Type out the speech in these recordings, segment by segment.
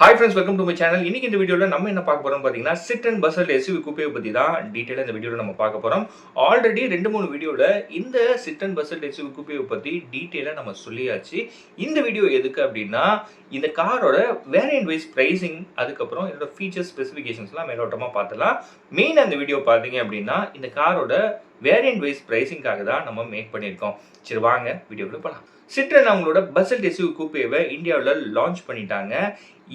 Hi friends, welcome to my channel. இன்னைக்கு இந்த வீடியோல நம்ம என்ன பார்க்க போறோம் பாத்தீங்கன்னா Citroen Buzzer SUV coupe பத்தி தான் டீடைலா இந்த வீடியோல நம்ம பார்க்க போறோம். ஆல்ரெடி 2-3 வீடியோல இந்த Citroen Buzzer SUV coupe பத்தி டீடைலா நம்ம சொல்லியாச்சு. இந்த வீடியோ எதுக்கு அப்படின்னா இந்த காரோட வேரியன்ட் வைஸ் பிரைசிங் அதுக்கு அப்புறம் இதோட ஃபீச்சர் ஸ்பெசிஃபிகேஷன்ஸ்லாம் மேலோட்டமா பார்த்தலாம். மெயினா இந்த வீடியோ பாத்தீங்க அப்படின்னா இந்த காரோட வேரியன்ட் வைஸ் பிரைசிங்காக தான் நம்ம மேக் பண்ணியிருக்கோம். சரி வாங்க வீடியோக்குள்ள போலாம். Citroen அவங்களோட பஸ்ஸல்ட் SUV coupe-வை இந்தியாவில் லான்ச் பண்ணிட்டாங்க.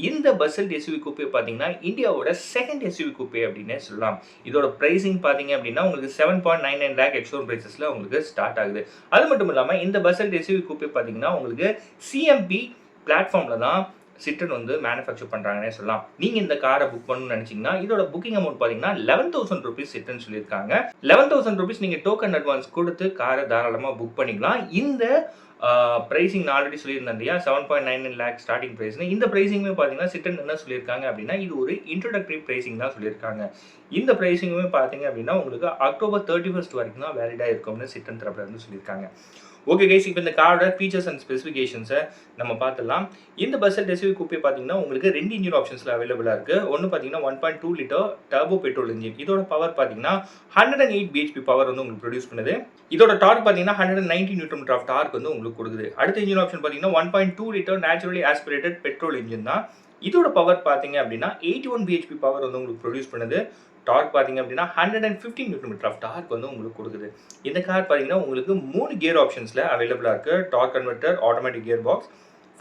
இந்த பஸ்ஸல்ட் SUV coupe பார்த்தீங்கன்னா இந்தியாவோட செகண்ட் SUV coupe அப்படின்னே சொல்லலாம். இதோட பிரைசிங் பார்த்தீங்க அப்படின்னா உங்களுக்கு 7.99 lakh எக்ஸ்ஷோரூம் பிரைசஸ்ல உங்களுக்கு ஸ்டார்ட் ஆகுது. அது மட்டும் இல்லாமல் இந்த பஸ்ஸல்ட் SUV coupe பார்த்தீங்கன்னா உங்களுக்கு CMP பிளாட்ஃபார்ம்ல தான் Citroen வந்து மேனுஃபேக்சர் பண்ணுறாங்கன்னே சொல்லலாம். நீங்கள் இந்த காரை புக் பண்ணணும்னு நினச்சிங்கன்னா இதோட புக்கிங் அமௌண்ட் பார்த்தீங்கன்னா 11,000 rupees Citroen சொல்லியிருக்காங்க. 11,000 rupees நீங்கள் டோக்கன் அட்வான்ஸ் கொடுத்து காரை தாராளமாக புக் பண்ணிக்கலாம். இந்த பிரைசிங் நான் ஆல்ரெடி சொல்லியிருந்தேன் இல்லையா, 7.99 lakh ஸ்டார்டிங் ப்ரைஸ்னு. இந்த ப்ரைஸிங்குமே பார்த்தீங்கன்னா Citroen என்ன சொல்லியிருக்காங்க அப்படின்னா இது ஒரு இன்ட்ரோடக்டரி ப்ரைசிங் தான் சொல்லியிருக்காங்க. இந்த ப்ரைசிங்குமே பார்த்தீங்க அப்படின்னா உங்களுக்கு October 31st வரைக்கும் தான் வேலிடாக இருக்கும்னு Citroen தரப்புல இருந்து சொல்லியிருக்காங்க. ஓகே கைஸ், இப்போ இந்த காரோட ஃபீச்சர்ஸ் அண்ட் ஸ்பெசிஃபிகேஷன்ஸை நம்ம பார்த்துடலாம். இந்த பஸ்ஸல்ட் SUV coupe பார்த்தீங்கன்னா உங்களுக்கு 2 இன்ஜின் ஆப்ஷன்ஸில் அவைலபிளாக இருக்குது. ஒன்று பார்த்தீங்கன்னா 1.2 லிட்டர் டர்போ பெட்ரோல் இன்ஜின். இதோட பவர் பார்த்தீங்கன்னா 108 bhp பவர் வந்து உங்களுக்கு ப்ரொடியூஸ் பண்ணுது. இதோட டார்க் பார்த்தீங்கன்னா 190 Nm ஆஃப் டார்க் வந்து உங்களுக்கு கொடுக்குது. அடுத்த இன்ஜின் ஆப்ஷன் பார்த்தீங்கன்னா 1.2 litre naturally aspirated petrol engine தான். இதோட பவர் பார்த்தீங்க அப்படின்னா 81 bhp பவர் வந்து உங்களுக்கு ப்ரொடியூஸ் பண்ணுது. டார்க் பார்த்தீங்க அப்படின்னா 115 Nm ஆஃப் டார்க் வந்து உங்களுக்கு கொடுக்குது. இந்த கார் பார்த்தீங்கன்னா உங்களுக்கு 3 கியர் ஆப்ஷன்ஸில் அவைலபிளாக இருக்குது. Dark converter, automatic gear box,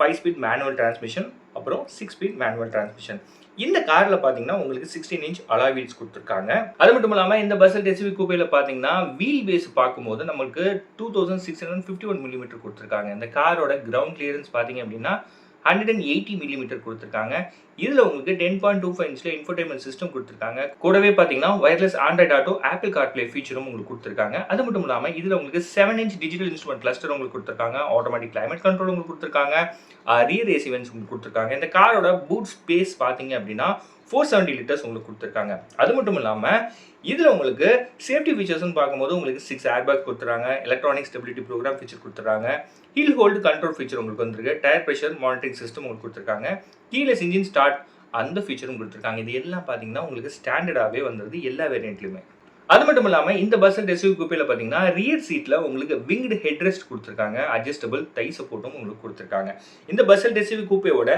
5 speed manual transmission, அப்புறம் 6 ஸ்பீட் மேனுவல் டிரான்ஸ்மிஷன். இந்த காரில் பார்த்தீங்கன்னா உங்களுக்கு 16 inch அலாய் வீல்ஸ் கொடுத்துருக்காங்க. அது மட்டும் இல்லாமல் இந்த பஸ்ஸல்ட் SUV coupe-ல பார்த்தீங்கன்னா வீல் பேஸ் பார்க்கும்போது நமக்கு 2651 mm கொடுத்துருக்காங்க. இந்த காரோட கிரவுண்ட் கிளியரன்ஸ் பார்த்தீங்க அப்படின்னா 180 mm கொடுத்துருக்காங்க. இதில் உங்களுக்கு 10.25 inch இன்ஃபோடைன்மெண்ட் சிஸ்டம் கொடுத்துருக்காங்க. கூடவே பார்த்தீங்கன்னா wireless Android auto, Apple CarPlay ஃபீச்சரும் உங்களுக்கு கொடுத்துருக்காங்க. அது மட்டும் இல்லாமல் இதில் உங்களுக்கு 7 inch டிஜிட்டல் இன்ஸ்ட்ருமெண்ட் கிளஸ்டர் உங்களுக்கு கொடுத்துருக்காங்க. ஆட்டோமேட்டிக் கிளைமேட் கண்ட்ரோல் உங்களுக்கு கொடுத்துருக்காங்க. ரியர் ஏசி வென்ட்ஸ் உங்களுக்கு கொடுத்துருக்காங்க. இந்த காரோட பூட் ஸ்பேஸ் பார்த்தீங்க அப்படின்னா 470 liters உங்களுக்கு கொடுத்துருக்காங்க. அது மட்டும் இல்லாமல் இதில் உங்களுக்கு சேஃப்டி ஃபீச்சர்ஸ்னு பார்க்கும்போது உங்களுக்கு 6 ஏர்பேக்ஸ் கொடுத்துறாங்க. எலக்ட்ரானிக் ஸ்டெபிலிட்டி ப்ரோக்ராம் ஃபீச்சர் கொடுத்துறாங்க. ஹில் ஹோல்டு கண்ட்ரோல் ஃபீச்சர் உங்களுக்கு வந்திருக்கு. டயர் ப்ரெஷர் மானிட்டரிங் சிஸ்டம் உங்களுக்கு கொடுத்துருக்காங்க. கீலெஸ் இன்ஜின் ஸ்டார்ட் அந்த ஃபீச்சரும் கொடுத்துருக்காங்க. இது எல்லாம் பார்த்தீங்கன்னா உங்களுக்கு ஸ்டாண்டர்டாகவே வந்தது எல்லா வேரியண்ட்லையுமே. அது மட்டும் இல்லாமல் இந்த பஸ்ஸல்ட் SUV coupe-ல பார்த்தீங்கன்னா ரியர் சீட்டில் உங்களுக்கு விங்டு ஹெட்ரெஸ்ட் கொடுத்துருக்காங்க. அட்ஜஸ்டபிள் தை சப்போர்ட்டும் உங்களுக்கு கொடுத்துருக்காங்க. இந்த பஸ்ஸல்ட் SUV coupe-வோட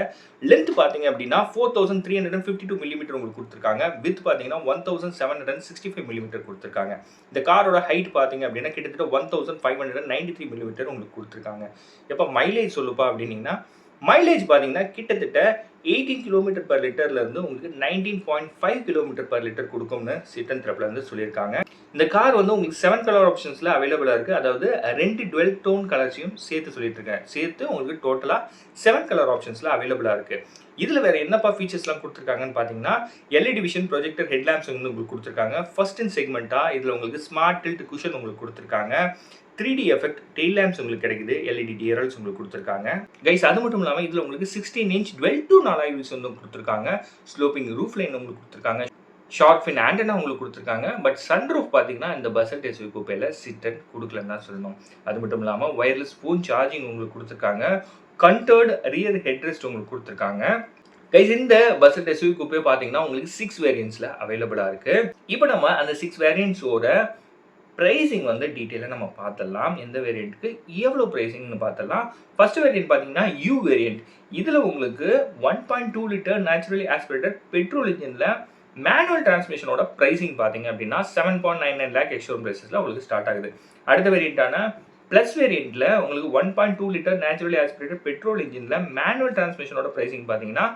லென்த் பார்த்தீங்க அப்படின்னா 4352 mm உங்களுக்கு கொடுத்துருக்காங்க. வித் பார்த்தீங்கன்னா 1765 mm கொடுத்துருக்காங்க. இந்த காரோட ஹைட் பார்த்தீங்க அப்படின்னா கிட்டத்தட்ட 1593 mm உங்களுக்கு கொடுத்துருக்காங்க. எப்போ மைலேஜ் சொல்லுப்பா அப்படின்னீங்கன்னா மைலேஜ் பார்த்தீங்கன்னா கிட்டத்தட்ட 18 km/L இருந்து உங்களுக்கு 19.5 km/L கொடுக்கும்னு Citroen தரப்புல இருந்து சொல்லியிருக்காங்க. இந்த கார் வந்து உங்களுக்கு 7 கலர் ஆப்ஷன்ஸ்ல அவைலபிளா இருக்கு. அதாவது 2 டுவெல் டோன் கலர்ஸையும் சேர்த்து சொல்லிட்டு இருக்கேன். சேர்த்து உங்களுக்கு டோட்டலா 7 கலர் ஆப்ஷன்ஸ்ல அவைலபிளா இருக்கு. இதுல வேற என்னப்பா ஃபீச்சர்ஸ்லாம் கொடுத்துருக்காங்கன்னு பார்த்தீங்கன்னா LED விஷன் ப்ரொஜெக்டர் ஹெட்லாம்ப்ஸ் வந்து உங்களுக்கு கொடுத்துருக்காங்க. ஃபர்ஸ்ட் இன் செக்மெண்ட்டா இதுல உங்களுக்கு ஸ்மார்ட் டில்ட் குஷன் உங்களுக்கு கொடுத்துருக்காங்க. 3D எஃபெக்ட் டெயில் லேம்ப்ஸ் உங்களுக்கு கிடைக்குது. LED DRLs உங்களுக்கு கொடுத்துருக்காங்க. கைஸ் அது மட்டும் இல்லாமல் இதில் உங்களுக்கு 16 inch டுவெல் டூன் அலாய் வீல்ஸ் வந்து கொடுத்துருக்காங்க. ஸ்லோப்பிங் ரூஃப் லைன் உங்களுக்கு கொடுத்துருக்காங்க. ஷார்க் ஃபின் ஆண்டனா உங்களுக்கு கொடுத்துருக்காங்க. பட் சன்ரூஃப் பார்த்தீங்கன்னா இந்த பஸ்ஸல்ட் SUV coupe-ல Citroen கொடுக்கலன்னு தான் சொல்லணும். அது மட்டும் இல்லாமல் வயர்லெஸ் ஃபோன் சார்ஜிங் உங்களுக்கு கொடுத்துருக்காங்க. கண்டர்ட் ரியர் ஹெட்ரெஸ்ட் உங்களுக்கு கொடுத்துருக்காங்க. கைஸ் இந்த பஸ்ஸல்ட் SUV coupe பார்த்தீங்கன்னா உங்களுக்கு 6 வேரியன்ட்ஸில் அவைலபிளாக இருக்குது. இப்போ நம்ம அந்த 6 வேரியன்ட்ஸோட ப்ரைஸிங் வந்து டீட்டெயிலாக நம்ம பார்த்துடலாம். எந்த வேரியண்ட்டுக்கு எவ்வளோ ப்ரைஸிங்னு பார்த்துடலாம். ஃபர்ஸ்ட் வேரியண்ட் பார்த்தீங்கன்னா U வேரியண்ட். இதில் உங்களுக்கு 1.2 லிட்டர் நேச்சுரலி ஆஸ்பிரேட்டட் பெட்ரோல் இன்ஜினில் மேனுவல் டிரான்ஸ்மிஷனோட ப்ரைஸிங் பார்த்தீங்க அப்படின்னா 7.99 lakh எக்ஸ்ஷோரூம் பிரைசஸில் உங்களுக்கு ஸ்டார்ட் ஆகுது. அடுத்த வேரியண்ட்டான ப்ளஸ் வேரியண்ட்டில் உங்களுக்கு 1.2 லிட்டர் நேச்சுரலி ஆஸ்பிரேட்டட் பெட்ரோல் இன்ஜினில் மேனுவல் டிரான்ஸ்மிஷனோட ப்ரைஸிங் பார்த்தீங்கன்னா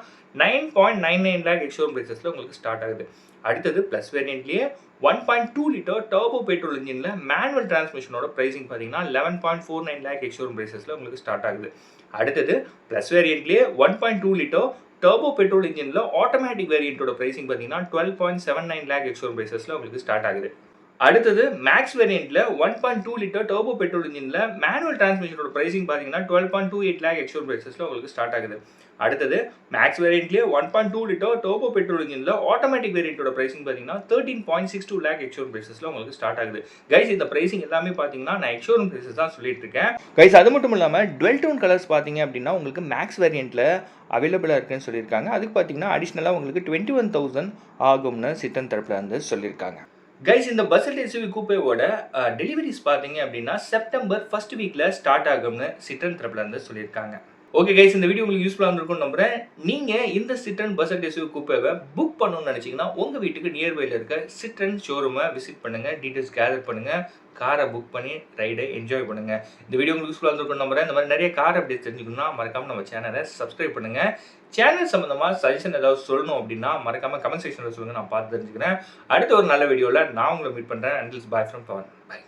9.99 lakh எக்ஸ்ஷோரூம் பிரைசஸில் உங்களுக்கு ஸ்டார்ட் ஆகுது. அடுத்தது ப்ளஸ் வேரியண்ட்லேயே 1.2 லிட்டர் டர்போ பெட்ரோல் இன்ஜினில் மேனுவல் டிரான்ஸ்மிஷனோட ப்ரைஸிங் பார்த்தீங்கன்னா 11.49 lakh எக்ஸ்ஷோரூம் பிரைசஸில் உங்களுக்கு ஸ்டார்ட் ஆகுது. அடுத்தது ப்ளஸ் வேரியண்ட்லேயே 1.2 லிட்டர் டர்போ பெட்ரோல் இன்ஜினில் ஆட்டோமேட்டிக் வேரியண்ட்டோட ப்ரைஸிங் பார்த்தீங்கன்னா 12.79 lakh எக்ஸ்ஷோரூம் பிரைசஸில் உங்களுக்கு ஸ்டார்ட் ஆகுது. அடுத்தது மேக்ஸ் வேரியண்ட்ல 1.2 லிட்டர் டர்போ பெட்ரோல் இன்ஜின்ல மேனுவல் டிரான்ஸ்மிஷனோட பிரைசிங் பார்த்தீங்கன்னா 12.28 லேக் எக்ஸ்ஷோரூம் பிரைசஸ்ல உங்களுக்கு ஸ்டார்ட் ஆகுது. அடுத்தது மேக்ஸ் வேரியண்ட்லேயே 1.2 லிட்டர் டர்போ பெட்ரோல் இன்ஜின்ல ஆட்டோமேட்டிக் வேரியண்டோட பிரைசிங் பார்த்தீங்கன்னா 13.62 லேக் எக்ஸ்ஷோரூம் பிரைசஸ்ல உங்களுக்கு ஸ்டார்ட் ஆகுது. கைஸ் இந்த பிரைசிங் எல்லாமே பார்த்தீங்கன்னா நான் எக்ஸ்ஷோரூம் பிரைசஸ் தான் சொல்லிட்டு இருக்கேன். கைஸ் அது மட்டும் இல்லாமல் டுவெல் டோன் கலர்ஸ் பார்த்தீங்க அப்படின்னா உங்களுக்கு மேக்ஸ் வேரியண்ட்ல அவைலபிளாக இருக்குன்னு சொல்லியிருக்காங்க. அதுக்கு பார்த்தீங்கன்னா அடிஷ்னலாக உங்களுக்கு 21,000 ஆகும்னு சிட்டன் தரப்புல இருந்து சொல்லியிருக்காங்க. கைஸ் இந்த பஸ்ஸல் எஸ்யூவி கூப்பேவோட டெலிவரிஸ் பார்த்தீங்க அப்படின்னா செப்டம்பர் ஃபர்ஸ்ட் வீக்ல ஸ்டார்ட் ஆகும்னு சிட்டன் தரப்புல இருந்து சொல்லியிருக்காங்க. ஓகே கைஸ் இந்த வீடியோ உங்களுக்கு யூஸ்ஃபுல்லாக இருந்திருக்கும்னு நம்புறேன். நீங்கள் இந்த சிட்ரன் பஸ்ஸல் எஸ்யூவி கூப்பேவை புக் பண்ணணும்னு நினச்சிங்கன்னா உங்கள் வீட்டுக்கு நியர்பையில் இருக்க சிட்ரன் ஷோரூமை விசிட் பண்ணுங்கள், டீட்டெயில்ஸ் கேதர் பண்ணுங்கள், காரை புக் பண்ணி ரைடை என்ஜாய் பண்ணுங்கள். இந்த வீடியோ உங்களுக்கு யூஸ்ஃபுல்லாக இருந்திருக்கும்னு நம்புறேன். இந்த மாதிரி நிறைய கார் அப்டேட் தெரிஞ்சுக்கணும்னா மறக்காமல் நம்ம சேனலை சப்ஸ்கிரைப் பண்ணுங்கள். சேனல் சம்மந்தமாக சஜஷன் ஏதாவது சொல்லணும் அப்படின்னா மறக்காமல் கமெண்ட் செக்ஷனில் சொல்லுங்கள், நான் பார்த்து தெரிஞ்சுக்கிறேன். அடுத்த ஒரு நல்ல வீடியோவில் நான் உங்களை மீட் பண்ணுறேன். அண்டில்ஸ் பாய் ஃப்ரம் பவன். பை.